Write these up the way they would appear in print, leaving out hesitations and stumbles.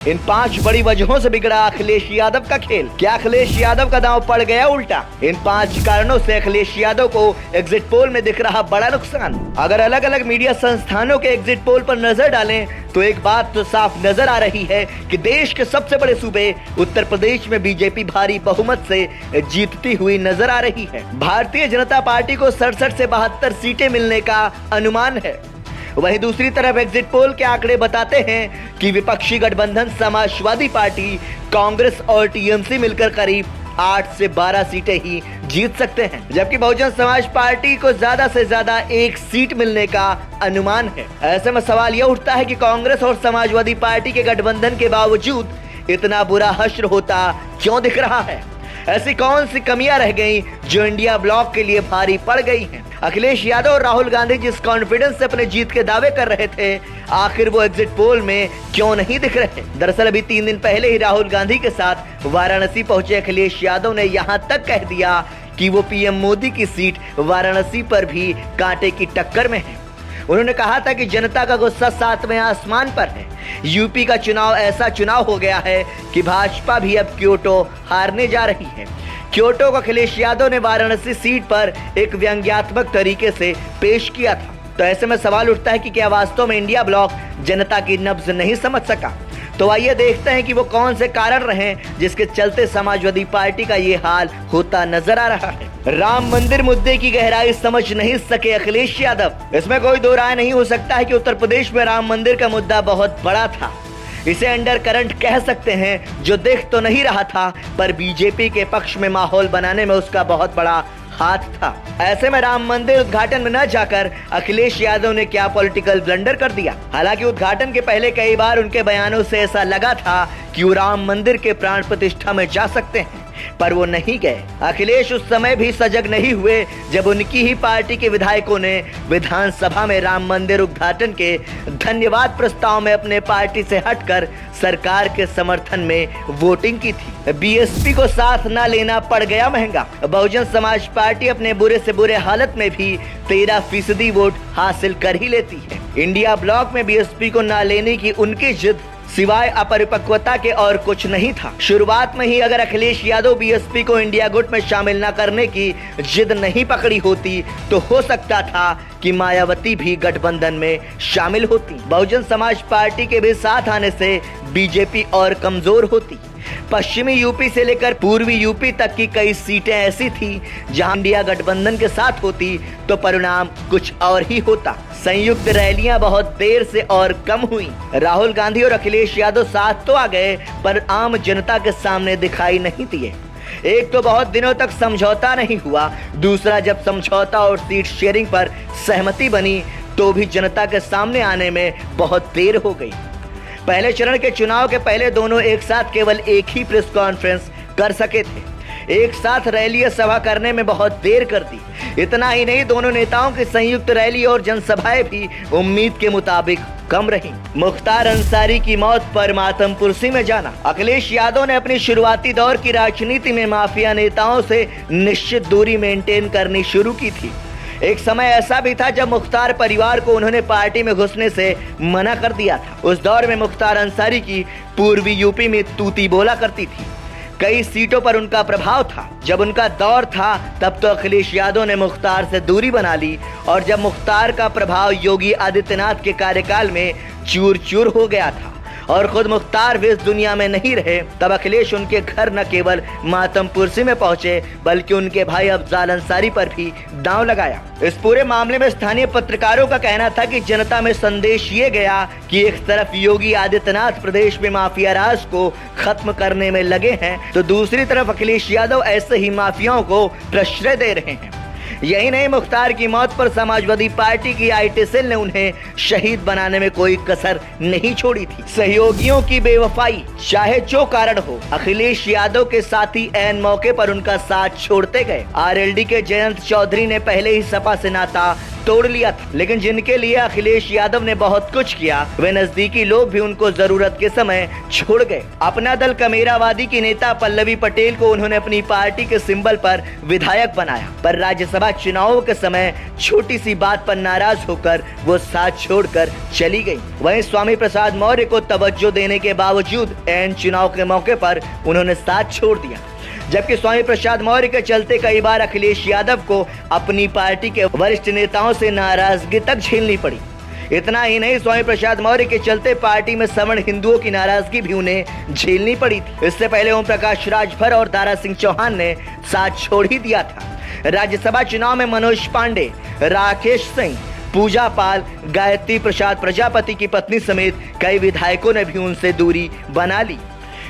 इन 5 बड़ी वजहों से बिगड़ा अखिलेश यादव का खेल। क्या अखिलेश यादव का दांव पड़ गया उल्टा? इन 5 कारणों से अखिलेश यादव को एग्जिट पोल में दिख रहा बड़ा नुकसान। अगर अलग अलग मीडिया संस्थानों के एग्जिट पोल पर नजर डालें तो एक बात तो साफ नजर आ रही है कि देश के सबसे बड़े सूबे उत्तर प्रदेश में बीजेपी भारी बहुमत से जीतती हुई नजर आ रही है। भारतीय जनता पार्टी को 67 से 72 सीटें मिलने का अनुमान है। वहीं दूसरी तरफ एग्जिट पोल के आंकड़े बताते हैं कि विपक्षी गठबंधन समाजवादी पार्टी, कांग्रेस और टीएमसी मिलकर करीब 8 से 12 सीटें ही जीत सकते हैं, जबकि बहुजन समाज पार्टी को ज्यादा से ज्यादा 1 सीट मिलने का अनुमान है। ऐसे में सवाल यह उठता है कि कांग्रेस और समाजवादी पार्टी के गठबंधन के बावजूद इतना बुरा हश्र होता क्यों दिख रहा है? ऐसी कौन सी कमियां रह गई जो इंडिया ब्लॉक के लिए भारी पड़ गई हैं? अखिलेश यादव और राहुल गांधी जिस कॉन्फिडेंस से अपने जीत के दावे कर रहे थे, आखिर वो एग्जिट पोल में क्यों नहीं दिख रहे? दरअसल अभी 3 दिन पहले ही राहुल गांधी के साथ वाराणसी पहुंचे अखिलेश यादव ने यहां तक कह दिया कि वो पीएम मोदी की सीट वाराणसी पर भी कांटे की टक्कर में है। उन्होंने कहा था कि जनता का गुस्सा 7वें आसमान पर है। यूपी का चुनाव ऐसा चुनाव हो गया है कि भाजपा भी अब क्योटो हारने जा रही है। क्योटो को अखिलेश यादव ने वाराणसी सीट पर एक व्यंग्यात्मक तरीके से पेश किया था। तो ऐसे में सवाल उठता है कि क्या वास्तव में इंडिया ब्लॉक जनता की नब्ज नहीं समझ सका? तो आइए देखते हैं कि वो कौन से कारण रहे जिसके चलते समाजवादी पार्टी का ये हाल होता नजर आ रहा है। राम मंदिर मुद्दे की गहराई समझ नहीं सके अखिलेश यादव। इसमें कोई दो राय नहीं हो सकता है कि उत्तर प्रदेश में राम मंदिर का मुद्दा बहुत बड़ा था। इसे अंडर करंट कह सकते हैं, जो देख तो नहीं रहा था पर बीजेपी के पक्ष में माहौल बनाने में उसका बहुत बड़ा हाथ था। ऐसे में राम मंदिर उद्घाटन में न जाकर अखिलेश यादव ने क्या पॉलिटिकल ब्लंडर कर दिया। हालांकि उद्घाटन के पहले कई बार उनके बयानों से ऐसा लगा था कि वो राम मंदिर के प्राण प्रतिष्ठा में जा सकते हैं, पर वो नहीं गए। अखिलेश उस समय भी सजग नहीं हुए जब उनकी ही पार्टी के विधायकों ने विधानसभा में राम मंदिर उद्घाटन के धन्यवाद प्रस्ताव में अपने पार्टी से हटकर सरकार के समर्थन में वोटिंग की थी। बीएसपी को साथ ना लेना पड़ गया महंगा। बहुजन समाज पार्टी अपने बुरे से बुरे हालत में भी 13% वोट हासिल कर ही लेती है। इंडिया ब्लॉक में बीएसपी को ना लेने की उनकी जिद सिवाय अपरिपक्वता के और कुछ नहीं था। शुरुआत में ही अगर अखिलेश यादव बीएसपी को इंडिया गुट में शामिल न करने की जिद नहीं पकड़ी होती तो हो सकता था कि मायावती भी गठबंधन में शामिल होती। बहुजन समाज पार्टी के भी साथ आने से बीजेपी और कमजोर होती। पश्चिमी यूपी से लेकर पूर्वी यूपी तक की कई सीटें ऐसी थी जहां इंडिया गठबंधन के साथ होती तो परिणाम कुछ और ही होता। संयुक्त रैलियां बहुत देर से और कम हुई। राहुल गांधी और अखिलेश यादव साथ तो आ गए पर आम जनता के सामने दिखाई नहीं दिए। एक तो बहुत दिनों तक समझौता नहीं हुआ, दूसरा जब समझौता और सीट शेयरिंग पर सहमति बनी तो भी जनता के सामने आने में बहुत देर हो गई। पहले चरण के चुनाव के पहले दोनों एक साथ केवल एक ही प्रेस कॉन्फ्रेंस कर सके थे। एक साथ रैली सभा करने में बहुत देर कर दी। इतना ही नहीं, दोनों नेताओं की संयुक्त रैली और जनसभाएं भी उम्मीद के मुताबिक कम रही। मुख्तार अंसारी की मौत पर मातम पुरसी में जाना। अखिलेश यादव ने अपनी शुरुआती दौर की राजनीति में माफिया नेताओं से निश्चित दूरी मेंटेन करनी शुरू की थी। एक समय ऐसा भी था जब मुख्तार परिवार को उन्होंने पार्टी में घुसने से मना कर दिया था। उस दौर में मुख्तार अंसारी की पूर्वी यूपी में तूती बोला करती थी। कई सीटों पर उनका प्रभाव था। जब उनका दौर था तब तो अखिलेश यादव ने मुख्तार से दूरी बना ली और जब मुख्तार का प्रभाव योगी आदित्यनाथ के कार्यकाल में चूर चूर हो गया था और खुद मुख्तार भी इस दुनिया में नहीं रहे, तब अखिलेश उनके घर न केवल मातम पुरसी में पहुंचे बल्कि उनके भाई अफजाल अंसारी पर भी दांव लगाया। इस पूरे मामले में स्थानीय पत्रकारों का कहना था कि जनता में संदेश ये गया कि एक तरफ योगी आदित्यनाथ प्रदेश में माफिया राज को खत्म करने में लगे हैं तो दूसरी तरफ अखिलेश यादव ऐसे ही माफियाओं को प्रश्रय दे रहे हैं। यही नहीं, मुख्तार की मौत पर समाजवादी पार्टी की आईटी सेल ने उन्हें शहीद बनाने में कोई कसर नहीं छोड़ी थी। सहयोगियों की बेवफाई, चाहे जो कारण हो, अखिलेश यादव के साथी ऐन मौके पर उनका साथ छोड़ते गए। आरएलडी के जयंत चौधरी ने पहले ही सपा से नाता तोड़ लिया था। लेकिन जिनके लिए अखिलेश यादव ने बहुत कुछ किया, वे नजदीकी लोग भी उनको जरूरत के समय छोड़ गए। अपना दल कमेरावादी की नेता पल्लवी पटेल को उन्होंने अपनी पार्टी के सिंबल पर विधायक बनाया, पर राज्यसभा चुनावों के समय छोटी सी बात पर नाराज होकर वो साथ छोड़कर चली गई। वहीं स्वामी प्रसाद मौर्य को तवज्जो देने के बावजूद ऐन चुनाव के मौके पर उन्होंने साथ छोड़ दिया, जबकि स्वामी प्रसाद मौर्य के चलते कई बार अखिलेश यादव को अपनी पार्टी के वरिष्ठ नेताओं से नाराजगी तक झेलनी पड़ी। इतना ही नहीं, स्वामी प्रसाद मौर्य के चलते पार्टी में सवर्ण हिंदुओं की नाराजगी भी उन्हें झेलनी पड़ी थी। इससे पहले ओम प्रकाश राजभर और दारा सिंह चौहान ने साथ छोड़ ही दिया था। राज्यसभा चुनाव में मनोज पांडे, राकेश सिंह, पूजा पाल, गायत्री प्रसाद प्रजापति की पत्नी समेत कई विधायकों ने भी उनसे दूरी बना ली।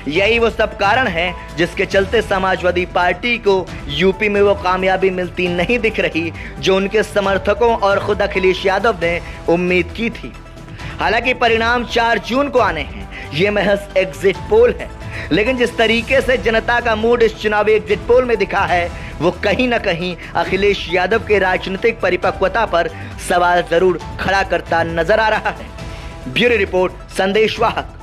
यही वो सब कारण है जिसके चलते समाजवादी पार्टी को यूपी में वो कामयाबी मिलती नहीं दिख रही जो उनके समर्थकों और खुद अखिलेश यादव ने उम्मीद की थी। हालांकि परिणाम 4 जून को आने हैं, ये महज एग्जिट पोल है, लेकिन जिस तरीके से जनता का मूड इस चुनावी एग्जिट पोल में दिखा है, वो कहीं ना कहीं अखिलेश यादव के राजनीतिक परिपक्वता पर सवाल जरूर खड़ा करता नजर आ रहा है। ब्यूरो रिपोर्ट, संदेश वाहक।